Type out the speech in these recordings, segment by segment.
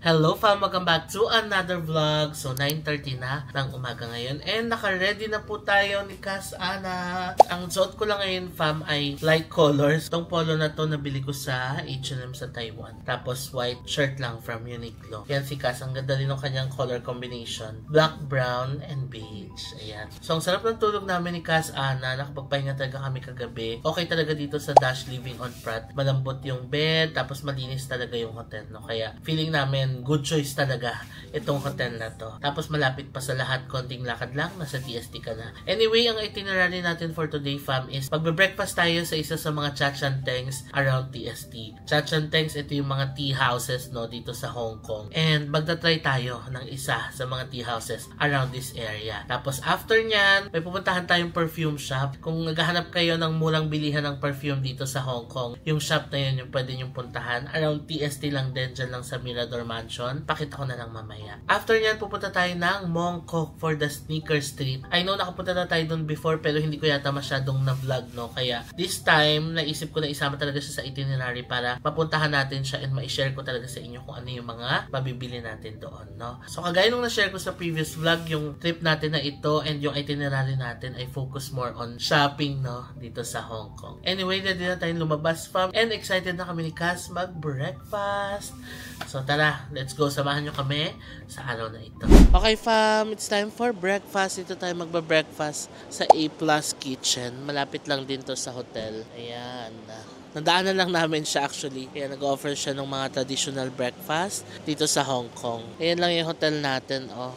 Hello fam! Welcome back to another vlog. So 9:30 na ng umaga ngayon and naka-ready na po tayo ni Cass Ana. Ang suot ko lang ngayon fam ay light colors. Itong polo na to nabili ko sa H&M sa Taiwan. Tapos white shirt lang from Uniqlo. Yan si Cass. Ang ganda rin ng kanyang color combination. Black, brown, and beige. Ayan. So ang sarap ng tulog namin ni Cass Ana. Nakapagpahinga talaga kami kagabi. Okay talaga dito sa Dash Living on Pratt. Malambot yung bed. Tapos malinis talaga yung hotel. No? Kaya feeling namin good choice talaga itong hotel na to. Tapos malapit pa sa lahat, konting lakad lang, nasa TST ka na. Anyway, ang itinerary natin for today fam is magbe-breakfast tayo sa isa sa mga Chachantengs around TST. Chachantengs, ito yung mga tea houses no dito sa Hong Kong. And magta-try tayo ng isa sa mga tea houses around this area. Tapos after nyan, may pupuntahan tayong perfume shop. Kung naghahanap kayo ng murang bilihan ng perfume dito sa Hong Kong, yung shop na yun yung pwede nyong puntahan. Around TST lang din, dyan lang sa Mirador Mansion. Pakita ko na lang mamaya. After nyan, pupunta tayo ng Mong Kok for the sneaker street. I know nakapunta na tayo dun before pero hindi ko yata masyadong na-vlog, no? Kaya this time, naisip ko na isama talaga siya sa itinerary para mapuntahan natin siya and ma-share ko talaga sa inyo kung ano yung mga mabibili natin doon, no? So, kagaya nung na-share ko sa previous vlog, yung trip natin na ito and yung itinerary natin ay focus more on shopping, no? Dito sa Hong Kong. Anyway, ready na tayong lumabas fam and excited na kami ni Cass mag-breakfast. So, tara, let's go. Samahan nyo kami sa araw na ito. Okay fam, it's time for breakfast. Ito tayo magba-breakfast sa A+ Kitchen. Malapit lang din to sa hotel. Ayan. Nadaanan lang namin siya actually. Kaya nag-offer siya ng mga traditional breakfast dito sa Hong Kong. Ayan lang yung hotel natin, oh.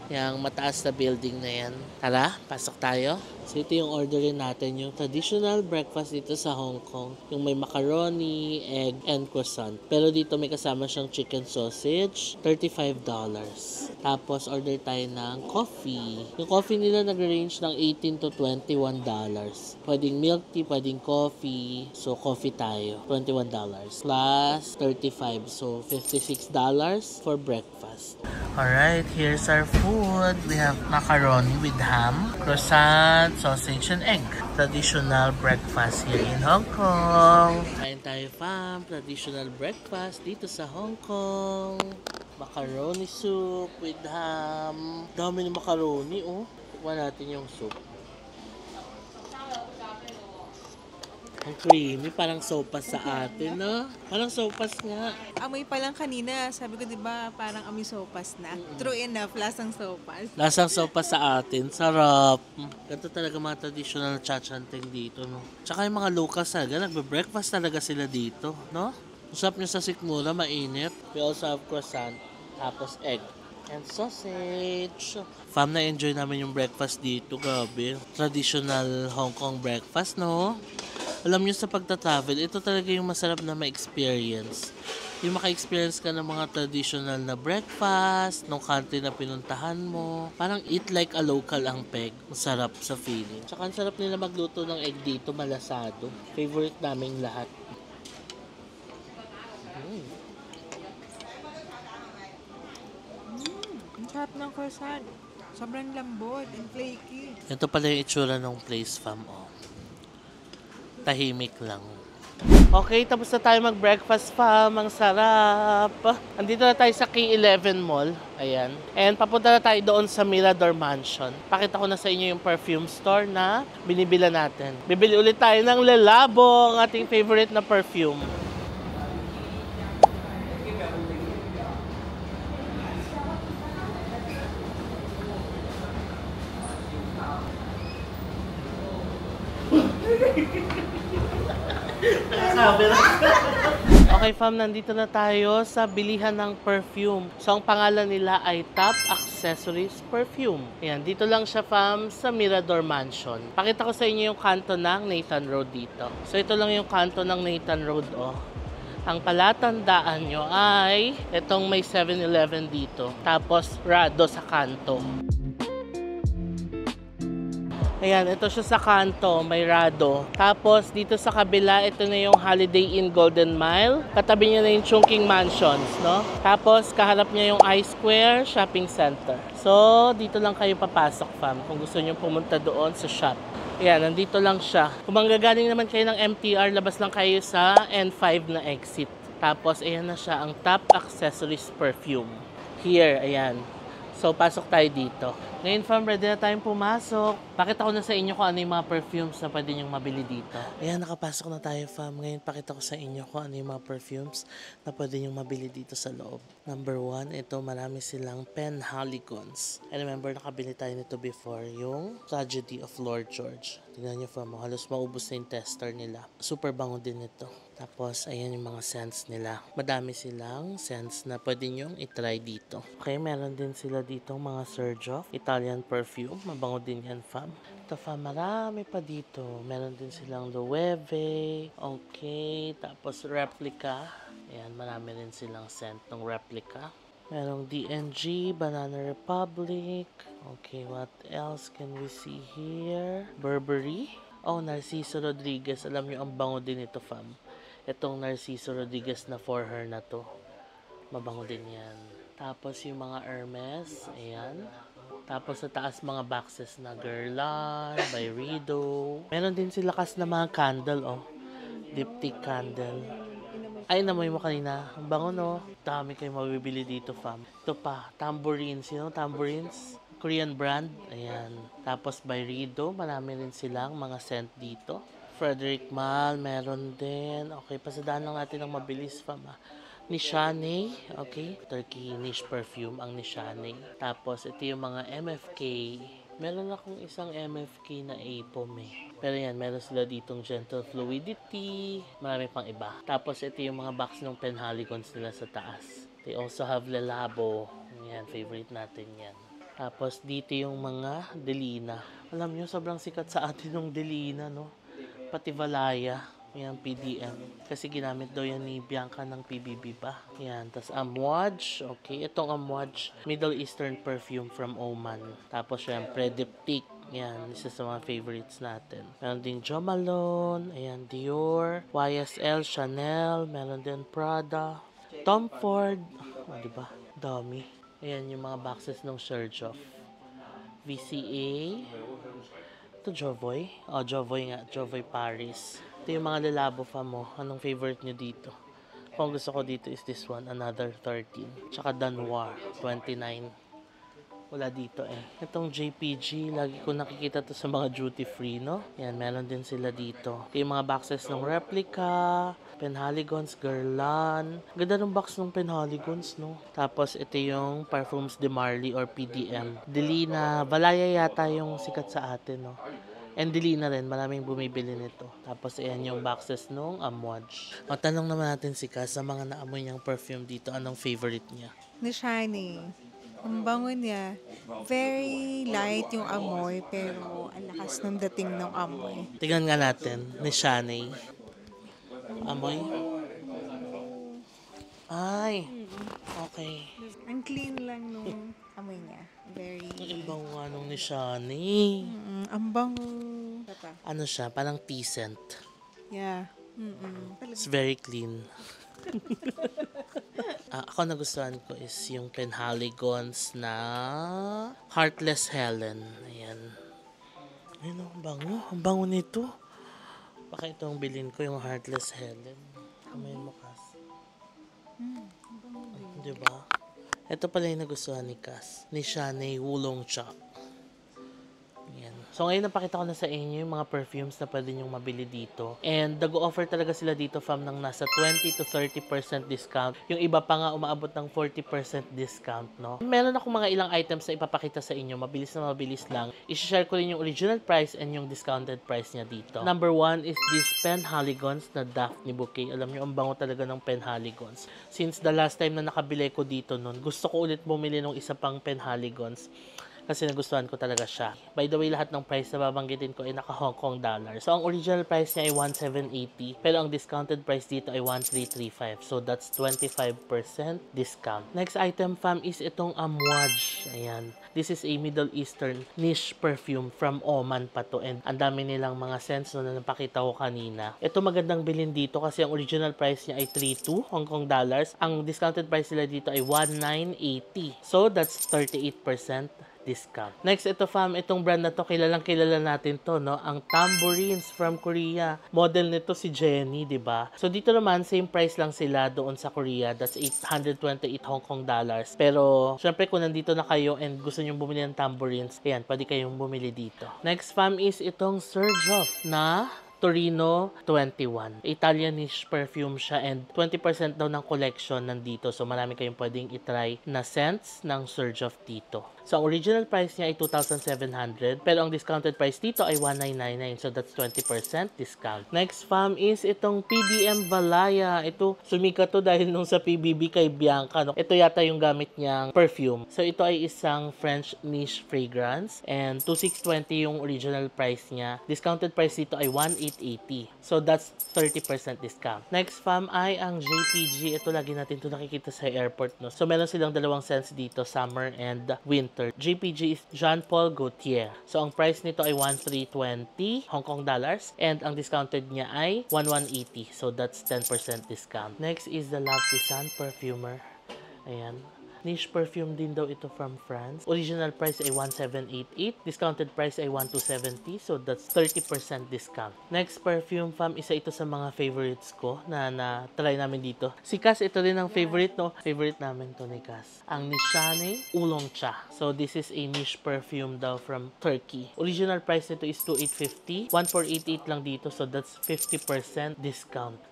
Yang mataas na building na yan. Tara, pasok tayo. So ito yung orderin natin, yung traditional breakfast dito sa Hong Kong. Yung may macaroni, egg, and croissant. Pero dito may kasama siyang chicken sausage, $35. Tapos order tayo ng coffee. Yung coffee nila nag-range ng $18 to $21. Pwedeng milk tea, pwedeng coffee. So coffee tayo, $21 plus $35. So $56 for breakfast. Alright, here's our food. We have macaroni with ham, croissant, sausage, and egg. Traditional breakfast here in Hong Kong. Kain tayo fam, traditional breakfast dito sa Hong Kong. Macaroni soup with ham. Dami ng macaroni, oh. Tikman natin yung soup. Ang creamy, parang sopas sa atin, no? Parang sopas nga. Amoy pa lang kanina, sabi ko 'di ba, parang amoy sopas na. True enough, lasang sopas. Lasang sopas sa atin, sarap. Ganito talaga mga traditional Chachanting dito, no? Tsaka yung mga locals talaga, nagbe-breakfast talaga sila dito, no? Usap nyo sa sikmura, mainit. We also have croissant, tapos egg, and sausage. Fam, na-enjoy namin yung breakfast dito, gabi. Traditional Hong Kong breakfast, no? Alam nyo sa pagta-travel, ito talaga yung masarap na ma-experience. Yung maka-experience ka ng mga traditional na breakfast, ng country na pinuntahan mo. Parang eat like a local ang peg. Masarap sa feeling. Tsaka ang sarap nila magluto ng egg dito, malasado. Favorite naming lahat. Ang sarap ng croissant. Sobrang lambot and flaky. Ito pala yung itsura ng place fam, oh. Tahimik lang. Okay, tapos na tayo mag-breakfast fam. Ang sarap. Andito na tayo sa K11 Mall. Ayan. And papunta na tayo doon sa Mirador Mansion. Pakita ko na sa inyo yung perfume store na binibila natin. Bibili ulit tayo ng Le Labo, ang ating favorite na perfume. Okay fam, nandito na tayo sa bilihan ng perfume. So ang pangalan nila ay Top Accessories Perfume. Ayan, dito lang siya fam sa Mirador Mansion. Pakita ko sa inyo yung kanto ng Nathan Road dito. So ito lang yung kanto ng Nathan Road, oh. Ang palatandaan nyo ay itong may 7-Eleven dito. Tapos Rado sa kanto. Ayan, ito siya sa kanto, may Rado. Tapos, dito sa kabila, ito na yung Holiday Inn Golden Mile. Katabi niya na yung Chungking Mansions, no? Tapos, kaharap niya yung I-Square Shopping Center. So, dito lang kayo papasok, fam, kung gusto niyo pumunta doon sa shop. Ayan, nandito lang siya. Kung manggagaling naman kayo ng MTR, labas lang kayo sa N5 na exit. Tapos, ayan na siya, ang top accessories perfume. Here, ayan. So, pasok tayo dito. Ngayon, fam, ready na tayong pumasok. Pakita ko na sa inyo kung ano yung mga perfumes na pwede nyong mabili dito. Ayan, nakapasok na tayo, fam. Ngayon, pakita ko sa inyo kung ano yung mga perfumes na pwede nyong mabili dito sa loob. Number 1, ito, marami silang Penhaligons. I remember, nakabili tayo nito before, yung Tragedy of Lord George. Tingnan nyo, fam, halos maubos na yung tester nila. Super bango din ito. Tapos, ayan yung mga scents nila. Madami silang scents na pwede nyong itry dito. Okay, meron din sila dito mga Sergioff Italian perfume. Mabango din yan, fam. Ito, fam, marami pa dito. Meron din silang Loewe. Okay, tapos replica. Ayan, marami rin silang scent ng replica. Merong DNG, Banana Republic. Okay, what else can we see here? Burberry. Oh, Narciso Rodriguez. Alam nyo, ang bango din ito, fam. Itong Narciso Rodriguez na for her na to. Mabango din yan. Tapos yung mga Hermes. Ayan. Tapos sa taas mga boxes na Guerlain, Byredo. Meron din sila kas na mga candle, oh. Diptyque candle. Ay, namoy mo kanina. Ang bango, no? Dami kayo mabibili dito, fam. Ito pa, tambourines. You know, tambourines? Korean brand. Ayan. Tapos Byredo. Marami rin silang mga scent dito. Frederic Malle, meron din. Okay, pasadaan lang natin ng mabilis, fam. Nishane, okay. Turkey niche perfume ang Nishane. Tapos, ito yung mga MFK. Meron akong isang MFK na Apom eh. Pero yan, meron sila ditong Gentle Fluidity. Marami pang iba. Tapos, ito yung mga box ng Penhaligons nila sa taas. They also have Le Labo. Yan, favorite natin yan. Tapos, dito yung mga Delina. Alam nyo, sobrang sikat sa atin ng Delina, no? Pati Valaya, yan, PDM. Kasi ginamit daw yan ni Bianca ng PBB pa. Yan, tas Amouage, okay. Itong Amouage, Middle Eastern perfume from Oman. Tapos syempre, Diptyque. Yan, isa sa mga favorites natin. Meron din Jo Malone, ayan, Dior, YSL, Chanel, meron din Prada, Tom Ford, oh, diba? Dami. Ayan yung mga boxes ng Sergioff. VCA, ito Jovoy. Oh, Jovoy nga. Jovoy Paris. Ito yung mga lalabo, fam mo. Anong favorite nyo dito? Kung gusto ko dito is this one. Another 13. Tsaka Danoir. 29. Wala dito eh. Itong JPG. Lagi ko nakikita to sa mga duty free, no? Yan. Meron din sila dito. Ito yung mga boxes ng replica. Penhaligons, Guerlain. Ganda ng box ng Penhaligons, no? Tapos, ito yung Parfums de Marly or PDM. Delina, Valaya yata yung sikat sa atin, no? And Delina rin, maraming bumibili nito. Tapos, ayan yung boxes nung Amouage. O, tanong naman natin si Cass sa mga naamoy niyang perfume dito. Anong favorite niya? Nishane. Ang bango niya. Very light yung amoy, pero ang lakas ng dating ng amoy. Tingnan nga natin. Nishane. Amoy? Ay. Okay. Ang clean lang nung amoy niya. Very... Ang bango nga nung ni Shani. ang bango. Ano siya? Parang tea scent. Yeah. It's very clean. Ako nagustuhan ko is yung Penhaligons na Heartless Helen. Ayan. Ayun, ang bango. Ang bango nito. Baka itong bilhin ko yung Heartless Helen. Kamay mo, Cass. Diba? Ito pala yung nagustuhan ni Cass. Ni Shane Wulong Chok. Yan. So ngayon napakita ko na sa inyo yung mga perfumes na pwede nyong mabili dito. And nag-offer talaga sila dito, fam, ng nasa 20 to 30% discount. Yung iba pa nga umaabot ng 40% discount, no? Meron ako mga ilang items na ipapakita sa inyo. Mabilis na mabilis lang. I-share ko rin yung original price and yung discounted price niya dito. Number 1 is this Penhaligons na Daphne Bouquet. Alam nyo, ang bango talaga ng Penhaligons. Since the last time na nakabili ko dito nun, gusto ko ulit bumili ng isa pang Penhaligons. Kasi nagustuhan ko talaga siya. By the way, lahat ng price na babanggitin ko ay naka Hong Kong dollar. So, ang original price niya ay 1,780. Pero ang discounted price dito ay 1,335. So, that's 25% discount. Next item, fam, is itong Amouage. Ayan. This is a Middle Eastern niche perfume from Oman pa to. And ang dami nilang mga scents na napakita ko kanina. Ito magandang bilhin dito kasi ang original price niya ay 32 Hong Kong dollars. Ang discounted price nila dito ay 1,980. So, that's 38% discount. Next, ito fam, itong brand na to, kilalang kilala natin to, no? Ang Tambourines from Korea. Model nito si Jenny, di ba? So dito naman, same price lang sila doon sa Korea. That's 828 Hong Kong dollars. Pero, syempre kung nandito na kayo and gusto nyo bumili ng Tambourines, ayan, pwede kayong bumili dito. Next fam is itong Surgeoff na Torino 21. Italianish perfume siya and 20% daw ng collection nandito. So marami kayong pwedeng itry na scents ng Surgeoff dito. So ang original price niya ay 2,700 pero ang discounted price dito ay 1,999. So that's 20% discount. Next fam is itong PDM Valaya. Ito sumikat to dahil nung sa PBB kay Bianca. No? Ito yata yung gamit niyang perfume. So ito ay isang French niche fragrance and 2,620 yung original price niya. Discounted price dito ay 1,880. So that's 30% discount. Next fam ay ang JPG. Ito lagi natin ito nakikita sa airport. No? So meron silang dalawang scents dito, summer and winter. JPG is Jean Paul Gaultier. So ang price nito ay 1,320 Hong Kong dollars and ang discounted niya ay 1,180. So that's 10% discount. Next is the Love Pisan Perfumer. Ayan. Niche perfume din daw ito from France. Original price ay 1,788. Discounted price ay 1,270. So that's 30% discount. Next perfume fam, isa ito sa mga favorites ko na try namin dito. Si Cass, ito din ang favorite, no? Favorite namin to ni Cass. Ang Nishane Oolong Cha. So this is a niche perfume daw from Turkey. Original price nito is 2,850. 1,488 lang dito. So that's 50% discount.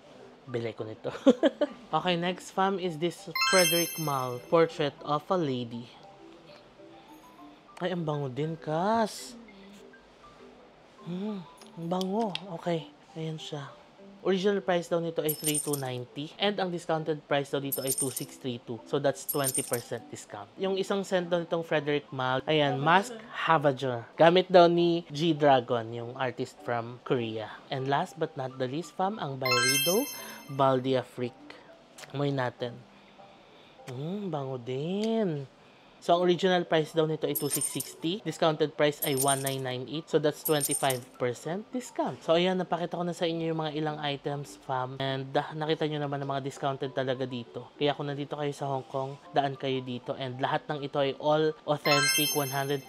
Bili ko nito. Okay, next fam is this Frederic Malle Portrait of a Lady. Ay, ang bango din, Cass. Ang bango. Okay, ayan siya. Original price daw nito ay 3,290 and ang discounted price daw dito ay 2,632. So that's 20% discount. Yung isang scent daw nitong Frederic Malle, ayan, Mask Havager. Gamit daw ni G-Dragon, yung artist from Korea. And last but not the least, fam, ang Byredo Baldia Freak. Amoy natin. Bango din. So, ang original price daw nito ay 2,660. Discounted price ay 1,998. So, that's 25% discount. So, ayan, napakita ko na sa inyo yung mga ilang items, fam. And nakita nyo naman ng mga discounted talaga dito. Kaya kung nandito kayo sa Hong Kong, daan kayo dito. And lahat ng ito ay all authentic, 100%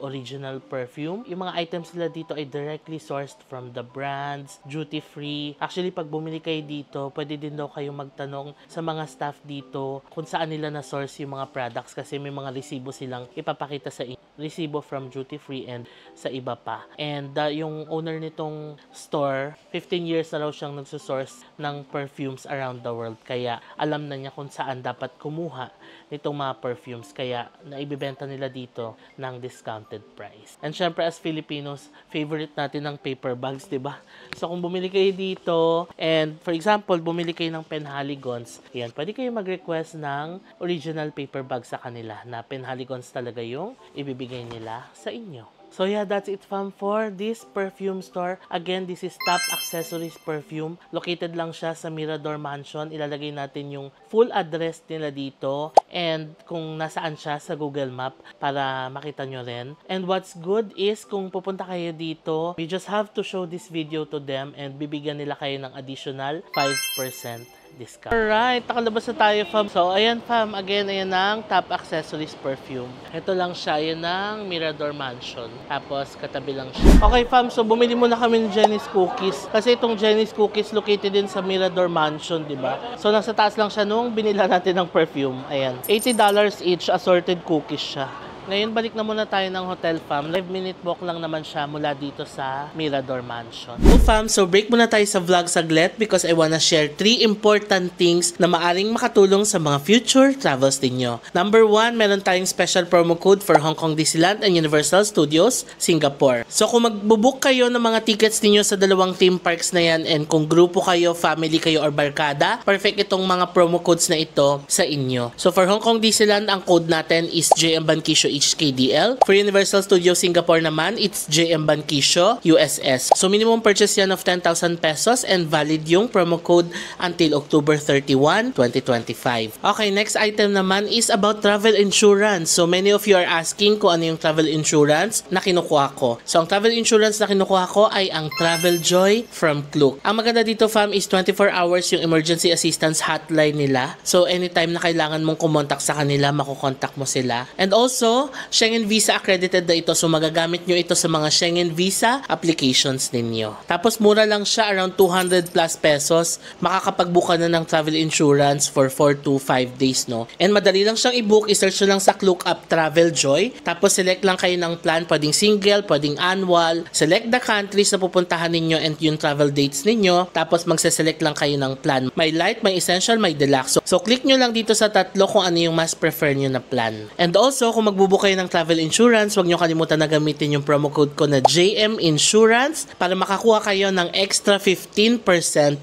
original perfume. Yung mga items nila dito ay directly sourced from the brands, duty-free. Actually, pag bumili kayo dito, pwede din daw kayong magtanong sa mga staff dito kung saan nila na-source yung mga products kasi may mga resibo silang ipapakita sa resibo from duty free and sa iba pa. And yung owner nitong store, 15 years na raw siyang nagsusource ng perfumes around the world. Kaya alam na niya kung saan dapat kumuha nitong mga perfumes. Kaya naibibenta nila dito ng discounted price. And syempre as Filipinos, favorite natin ng paper bags, diba? So kung bumili kayo dito and for example, bumili kayo ng Penhaligons, yan, pwede kayo mag-request ng original paper bag sa kanila na Penhaligons talaga yung ibibigay nila sa inyo. So yeah, that's it fam for this perfume store. Again, this is Top Accessories Perfume. Located lang siya sa Mirador Mansion. Ilalagay natin yung full address nila dito and kung nasaan siya sa Google Map para makita nyo rin. And what's good is kung pupunta kayo dito, you just have to show this video to them and bibigyan nila kayo ng additional 5% discount. Alright, nakalabas na tayo fam. So ayan fam, again, ayan ang Top Accessories Perfume. Ito lang siya, ayan ang Mirador Mansion. Tapos katabi lang siya. Okay fam, so bumili muna kami ng Jenny's Cookies. Kasi itong Jenny's Cookies located din sa Mirador Mansion, diba? So nasa taas lang siya nung binila natin ng perfume. Ayan, $80 each, assorted cookies siya. Ngayon, balik na muna tayo ng hotel, fam. 5-minute walk lang naman siya mula dito sa Mirador Mansion. So, fam, so break muna tayo sa vlog saglit because I wanna share 3 important things na maaring makatulong sa mga future travels ninyo. Number 1, meron tayong special promo code for Hong Kong Disneyland and Universal Studios, Singapore. So, kung magbubook kayo ng mga tickets ninyo sa dalawang theme parks na yan and kung grupo kayo, family kayo, or barkada, perfect itong mga promo codes na ito sa inyo. So, for Hong Kong Disneyland, ang code natin is JM Bankisyo HKDL. For Universal Studios Singapore naman, it's JM Bankisyo USS. So minimum purchase yan of 10,000 pesos and valid yung promo code until October 31, 2025. Okay, next item naman is about travel insurance. So many of you are asking kung ano yung travel insurance na kinukuha ko. So ang travel insurance na kinukuha ko ay ang Travel Joy from Klook. Ang maganda dito fam is 24 hours yung emergency assistance hotline nila. So anytime na kailangan mong kumontak sa kanila, makukontak mo sila. And also, ito, Schengen Visa accredited na ito. So magagamit nyo ito sa mga Schengen Visa applications ninyo. Tapos mura lang siya, around 200 plus pesos. Makakapag-book ka na ng travel insurance for 4 to 5 days, no? And madali lang siyang i-book. I-search nyo lang sa ClookUp Travel Joy. Tapos select lang kayo ng plan. Pwedeng single, pwedeng annual. Select the countries na pupuntahan ninyo and yung travel dates ninyo. Tapos magse-select lang kayo ng plan. May light, may essential, may deluxe. So click nyo lang dito sa tatlo kung ano yung mas prefer nyo na plan. And also, kung magbubook kayo ng travel insurance, huwag nyo kalimutan na gamitin yung promo code ko na JM Insurance para makakuha kayo ng extra 15%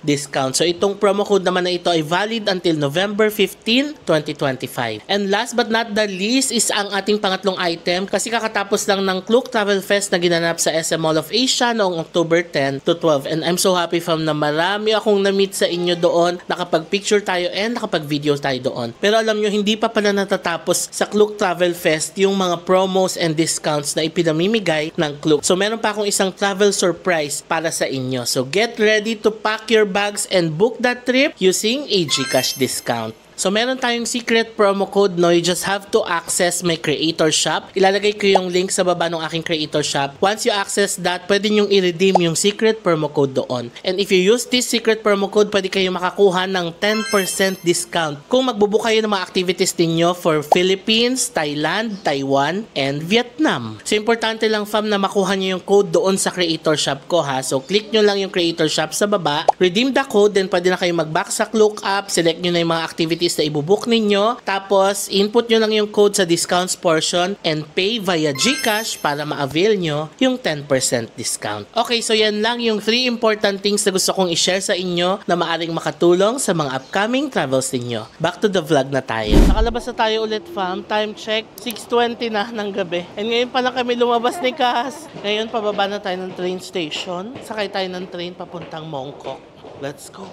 discount. So itong promo code naman na ito ay valid until November 15, 2025. And last but not the least is ang ating pangatlong item kasi kakatapos lang ng Klook Travel Fest na ginanap sa SM Mall of Asia noong October 10 to 12. And I'm so happy fam na marami akong na-meet sa inyo doon. Nakapag-picture tayo and nakapag-video tayo doon. Pero alam nyo, hindi pa pala natatapos sa Klook Travel Fest yung mga promos and discounts na ipinamimigay ng Klook. So meron pa akong isang travel surprise para sa inyo. So get ready to pack your bags and book that trip using a GCash discount. So, meron tayong secret promo code, no? You just have to access my creator shop. Ilalagay ko yung link sa baba ng aking creator shop. Once you access that, pwede nyong i-redeem yung secret promo code doon. And if you use this secret promo code, pwede kayong makakuha ng 10% discount kung magbubook kayo ng mga activities ninyo for Philippines, Thailand, Taiwan, and Vietnam. So, importante lang, fam, na makuha nyo yung code doon sa creator shop ko, ha? So, click nyo lang yung creator shop sa baba, redeem the code, then pwede na kayong mag-back sa Klook app, select nyo na yung mga activities na ibubook ninyo. Tapos, input nyo lang yung code sa discounts portion and pay via GCash para ma-avail nyo yung 10% discount. Okay, so yan lang yung 3 important things na gusto kong i-share sa inyo na maaring makatulong sa mga upcoming travels ninyo. Back to the vlog na tayo. Nakalabas na tayo ulit, fam. Time check, 6:20 na ng gabi. And ngayon pa lang kami lumabas ni Cass. Ngayon, pababa na tayo ng train station. Sakay tayo ng train papuntang Mongkok. Let's go.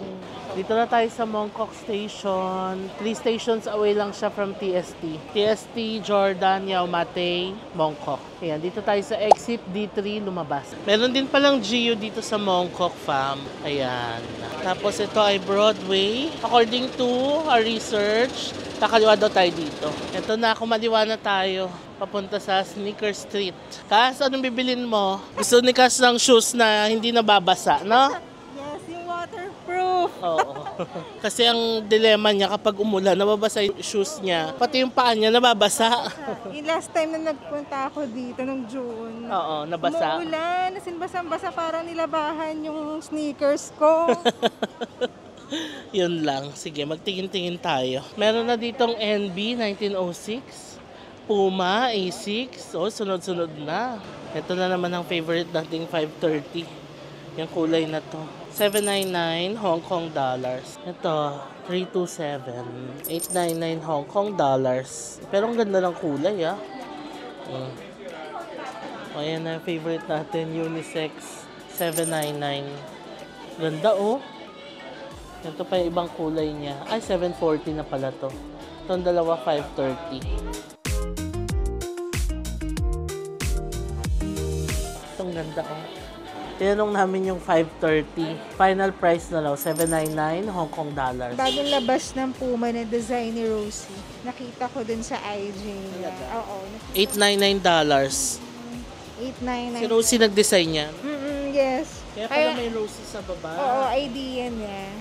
Dito na tayo sa Mongkok Station. 3 stations away lang siya from TST. TST, Jordan, Yau Ma Tei, Mongkok. Ayan, dito tayo sa exit D3 lumabas. Meron din palang GU dito sa Mongkok, fam. Ayan. Tapos ito ay Broadway. According to our research, kakaliwa daw tayo dito. Ito na, kumaliwa na tayo. Papunta sa Sneaker Street. Kas, anong bibilin mo? Gusto ni Kas ng shoes na hindi nababasa, no? Waterproof. Oo. Kasi ang dilema niya kapag umulan, nababasa yung shoes niya. Pati yung paa niya nababasa. Yung last time na nagpunta ako dito nung June. Oo, nabasa. Umuulan, as in basang-basa, parang nilabahan yung sneakers ko. Yun lang. Sige, magtingin-tingin tayo. Meron na ditong NB 1906. Puma A6. Oh, sunod-sunod na. Ito na naman ang favorite nating 530. Yung kulay na to. 799 Hong Kong dollars. Ito, 327. 899 Hong Kong dollars. Pero ang ganda ng kulay, ah. Ayan na yung favorite natin, unisex. 799. Ganda, oh. Ito pa yung ibang kulay niya. Ay, 740 na pala to. Itong dalawa, 530. Itong ganda, oh. Tinanong namin yung 530. Final price na lang, 799 Hong Kong dollars. Bagong labas ng Puma na design ni Rosie. Nakita ko dun sa IG niya. Oo. $899. 899. Si Rosie nag-design yan. Yes. Kaya pala may Rosie sa baba. Oo, idea niya.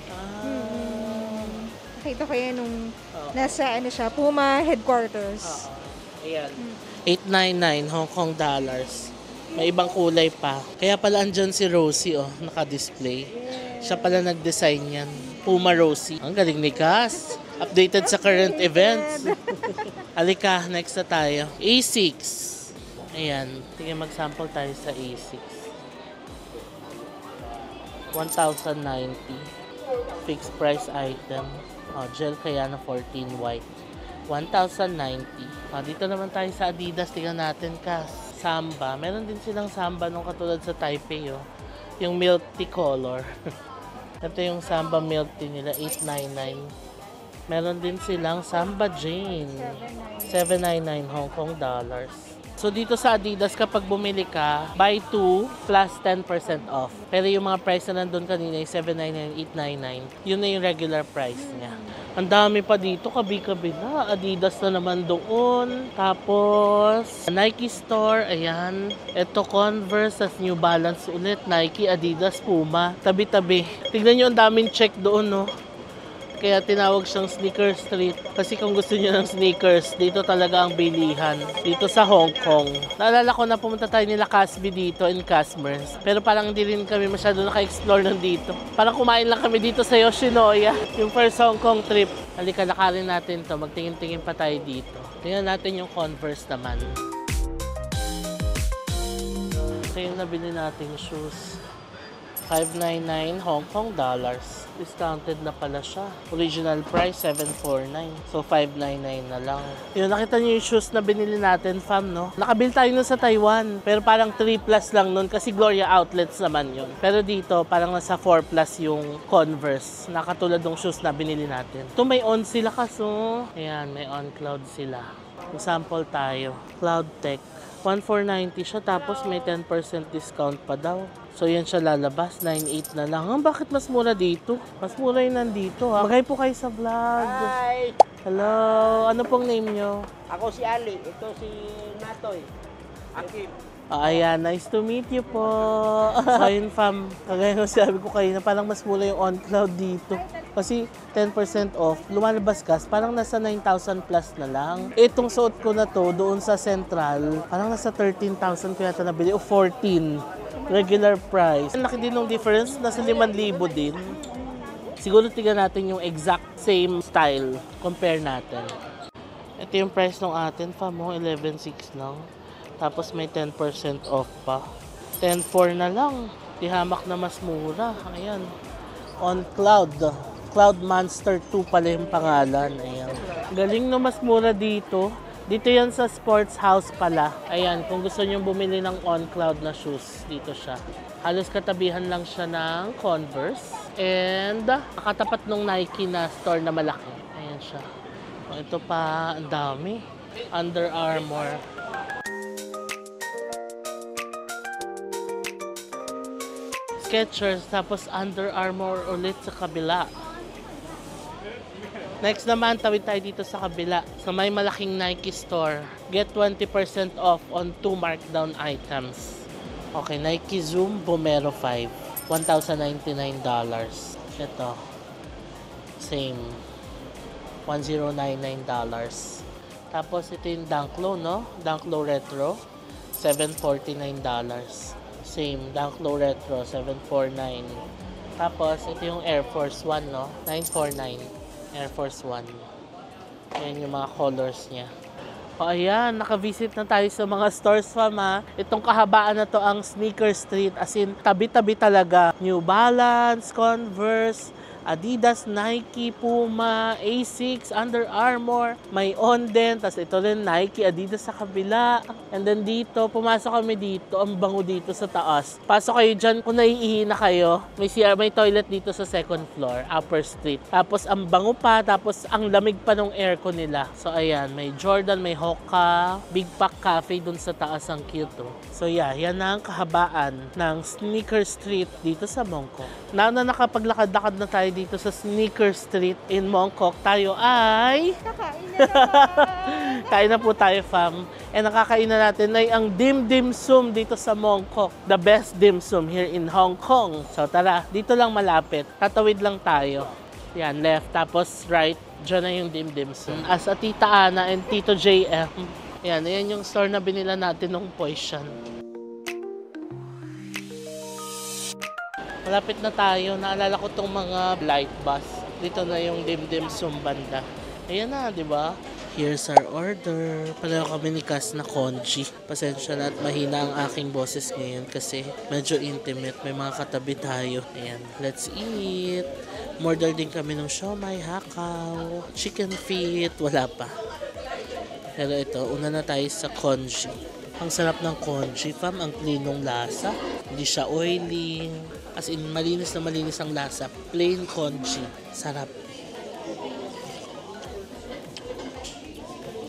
Nakita ko yan nung nasa siya, Puma headquarters. Ayan. 899 Hong Kong dollars. May ibang kulay pa. Kaya pala andyan si Rosie, oh, naka-display. Siya pala nag-design yan. Puma Rosie. Ang galing ni Cass. Updated sa current events. Halika, next na tayo. A6. Ayan. Tingnan mag-sample tayo sa A6. 1,090. Fixed price item. Oh, gel kaya na 14 white. 1,090. Dito naman tayo sa Adidas. Tingnan natin, Cass. Samba. Meron din silang Samba nung katulad sa Taipei, oh. Yung milk tea color. Ito yung Samba milk tea nila, 899. Meron din silang Samba Jane. 799 Hong Kong dollars. So dito sa Adidas, kapag bumili ka, buy 2 plus 10% off. Pero yung mga price na nandun kanina, yung $799, $899, yun na yung regular price niya. Ang dami pa dito, kabi-kabi na. Adidas na naman doon. Tapos, Nike store, ayan. Ito Converse, as New Balance ulit. Nike, Adidas, Puma. Tabi-tabi. Tignan nyo, ang daming check doon, no? Kaya tinawag siyang Sneaker Street. Kasi kung gusto niyo ng sneakers, dito talaga ang bilihan. Dito sa Hong Kong. Naalala ko na pumunta tayo nila Casby dito in Casmers. Pero parang hindi rin kami masyado naka-explore ng dito. Parang kumain lang kami dito sa Yoshinoya. Yung first Hong Kong trip. Halika, lakarin natin to. Magtingin-tingin pa tayo dito. Tingnan natin yung Converse naman. Ito yung nabili nating shoes. $599 Hong Kong dollars. Discounted na pala siya. Original price, $749. So, $599 na lang. Yun, nakita niyo yung shoes na binili natin, fam, no? Nakabili tayo nun sa Taiwan. Pero parang 3 plus lang nun kasi Gloria Outlets naman yun. Pero dito, parang nasa 4 plus yung Converse. Nakatulad ng shoes na binili natin. Ito may on sila kaso. Ayan, may on cloud sila. Sample tayo. Cloud Tech. 1,490 siya tapos may 10% discount pa daw. So yan siya lalabas, 9,800 na lang. Bakit mas mura dito? Mas mura yung nandito ha. Magay po kayo sa vlog. Hi! Hello, ano pong name nyo? Ako si Ali, ito si Natoy. Akib. Ayan, nice to meet you po. So yun fam, kagaya ng sabi ko kayo na parang mas mura yung on cloud dito. Kasi 10% off, lumalabas ka, parang nasa 9,000 plus na lang. Itong suot ko na to, doon sa Central, parang nasa 13,000 ko yata nabili o 14. Regular price. Laki din ng difference, nasa 5,000 din. Siguro tignan natin yung exact same style. Compare natin. Ito yung price ng atin, fam, 11,600 lang. Tapos may 10% off pa. 10,400 na lang. Di hamak na mas mura. Ayan. On Cloud. Cloud Monster 2 pala yung pangalan. Ayan. Galing no, mas mura dito. Dito yan sa Sports House pala. Ayan, kung gusto nyo bumili ng On Cloud na shoes, dito siya. Halos katabihan lang siya ng Converse. And nakatapat nung Nike na store na malaki. Ayan siya. O, ito pa, ang dami. Under Armour. Skechers, tapos Under Armour ulit sa kabila. Next naman, tawid tayo dito sa kabila. Sa may malaking Nike store. Get 20% off on 2 markdown items. Okay, Nike Zoom Vomero 5. $1,099. Ito. Same. $1,099. Tapos ito yung Dunk Low, no? Dunk Low Retro. $749. Same. Dunk Low Retro. $749. Tapos ito yung Air Force 1, no? $949. Air Force 1. Ayan yung mga colors niya. O ayan, nakavisit na tayo sa mga stores, fam, ha. Itong kahabaan na to ang Sneaker Street. As in, tabi-tabi talaga. New Balance, Converse, Adidas, Nike, Puma, Asics, Under Armour, may On din. Tapos ito rin, Nike, Adidas sa kabila. And then dito, pumasok kami dito. Ang bango dito sa taas. Pasok kayo dyan, kung naiihi na kayo. May CR, may toilet dito sa second floor, upper street. Tapos ang bango pa, tapos ang lamig pa ng aircon nila. So ayan, may Jordan, may Hoka, Big Pack Cafe dun sa taas, ang cute, oh. So yeah, yan na ang kahabaan ng Sneaker Street dito sa Mongkok. Na nakapaglakad-lakad na tayo dito sa Sneaker Street in Mongkok, tayo ay Kakain na naman. kain na po tayo, fam. And nakakain na natin ay ang Dim Dim Sum dito sa Mongkok. The best dim sum here in Hong Kong. So tara, dito lang malapit. Tatawid lang tayo. Yan, left. Tapos right. Diyan na yung Dim Dim Sum. As a Tita Ana and Tito JM. Yan, yan yung store na binila natin nung Poisson. Malapit na tayo. Naalala ko tong mga light bus. Dito na yung Dim Dim Sum banda. Ayan na, di ba? Here's our order. Pareho kami ni Cass na congee. Pasensya na at mahina ang aking boses ngayon kasi medyo intimate. May mga katabi tayo. Ayan, let's eat. Order din kami ng siomai, hakaw, chicken feet. Wala pa. Pero ito, una na tayo sa congee. Ang sarap ng congee, fam. Ang clean ng lasa. Hindi siya oily. As in, malinis na malinis ang lasa. Plain congee. Sarap.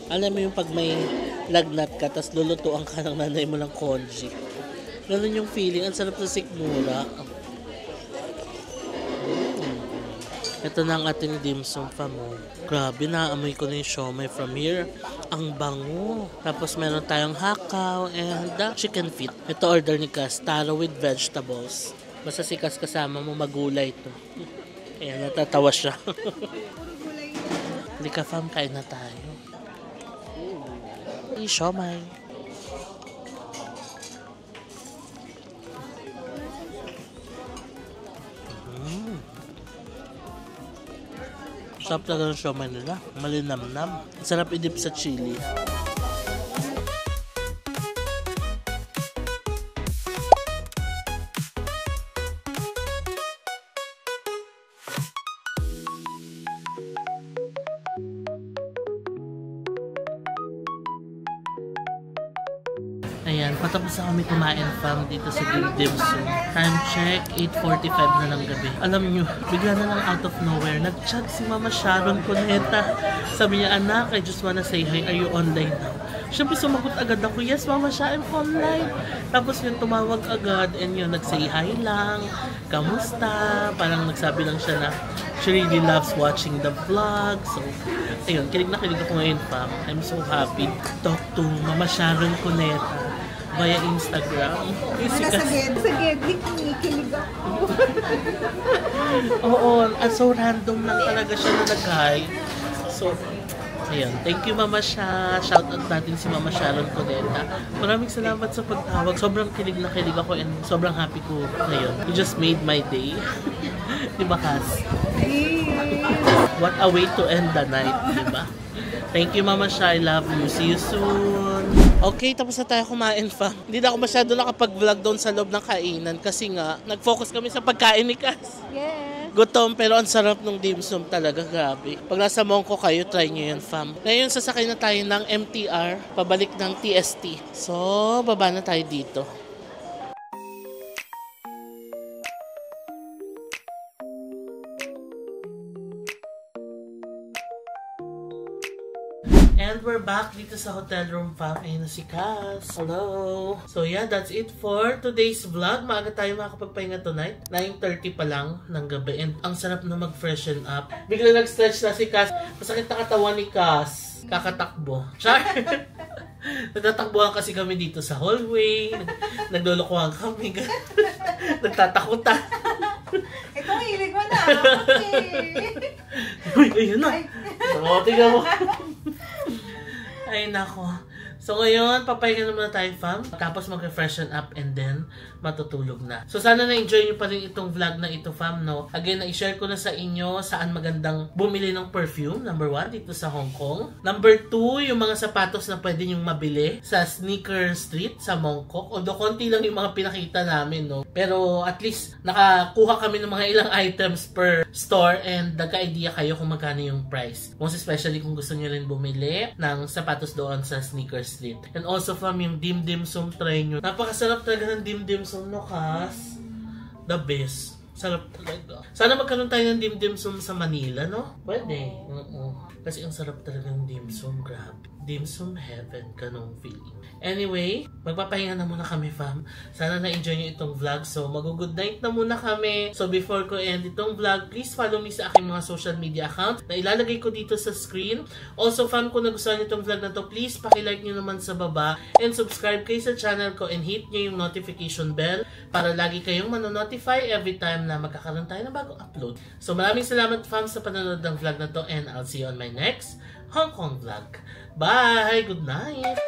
Alam mo yung pag may lagnat ka, tapos lulutuan ka ng nanay mo ng congee. Ganun yung feeling. Ang sarap sa sikmura. Ito na ang ating dim sum fam. Grabe, naamoy ko na yung siomai from here. Ang bango. Tapos meron tayong hakaw and chicken feet. Ito order ni Cass, taro with vegetables. Basta si Cass kasama mo, magulay to. Ayan, natatawa siya. Hindi ka fam, kain na tayo. Siomai. Sarap talaga ng siomai nila. Malinamnam. Sarap idip sa chili. Ayan, patapos na kami kumain fam dito sa dim sum. Time check, 8:45 na ng gabi. Alam nyo, bigla na lang out of nowhere, nag-chat si Mama Sharon Cuneta. Sabi niya, anak, I just wanna say hi, are you online now? Siyempre sumagot agad ako, yes Mama Sha, I'm online. Tapos yun, tumawag agad and yun, nag-say hi lang, kamusta? Parang nagsabi lang siya na she really loves watching the vlog. So, ayun, kilig na kilig ako ngayon fam. I'm so happy to talk to Mama Sharon Cuneta via Instagram. Saged, kilig ako. Oo, so random lang talaga siya na nag-hi. So, ayun, thank you Mama Sha. Shoutout natin si Mama Sharon Cuneta. Maraming salamat sa pagtawag. Sobrang kilig na kilig ako and sobrang happy ko ngayon. You just made my day. Diba, Cass? What a way to end the night, diba? Thank you Mama Sha. I love you. See you soon. Okay, tapos na tayo kumain fam. Hindi na ako masyado nakapag-vlog doon sa loob ng kainan kasi nga, nag-focus kami sa pagkain ni Cass. Yes. Gutom, pero ang sarap ng dim sum talaga, grabe. Pag nasa Mongko kayo, try nyo yun fam. Ngayon, sasakay na tayo ng MTR, pabalik ng TST. So, baba na tayo dito. And we're back dito sa hotel room fam. Ayun na si Cass. Hello! So yeah, that's it for today's vlog. Maaga tayo makakapagpahinga tonight. 9:30 pa lang ng gabi. And ang sarap na mag-freshen up. Bigla nag-stretch na si Cass. Masakit na katawan ni Cass. Kakatakbo. Char! Nagtatakbuhan kasi kami dito sa hallway. Naglolokohan kami. Nagtatakutan. Ito, hilig mo na. Okay. Uy, ayun na. So, tingnan mo. Ay, nako. So, ngayon, papahinga na muna tayo, fam. Tapos mag-refreshen up and then matutulog na. So, sana na-enjoy nyo pa rin itong vlog na ito, fam, no? Again, na-share ko na sa inyo saan magandang bumili ng perfume. Number 1, dito sa Hong Kong. Number 2, yung mga sapatos na pwede nyong mabili sa Sneaker Street sa Mongkok. Although, konti lang yung mga pinakita namin, no? Pero, at least, nakakuha kami ng mga ilang items per store and nagka-idea kayo kung magkano yung price. Most especially kung gusto nyo rin bumili ng sapatos doon sa Sneaker Street. And also fam, yung dim sum try nyo. Napakasarap talaga ng dim sum, no, Cass? The best. Sarap talaga. Sana magkaroon tayo ng dim sum sa Manila, no? Pwede. Oo. Kasi ang sarap talaga ng dim sum. Grabe. Dim sum heaven. Ganong feeling. Anyway, magpapahinga na muna kami, fam. Sana na-enjoy nyo itong vlog. So, mag-good night na muna kami. So, before ko end itong vlog, please follow me sa aking mga social media account na ilalagay ko dito sa screen. Also, fam, kung nagustuhan nyo itong vlog na to, please pakilike nyo naman sa baba and subscribe kayo sa channel ko and hit nyo yung notification bell para lagi kayong manonotify every time na magkakaroon tayo ng bagong upload. So, maraming salamat, fam, sa panonood ng vlog na to and I'll see you on my next Hong Kong vlog. Bye! Good night!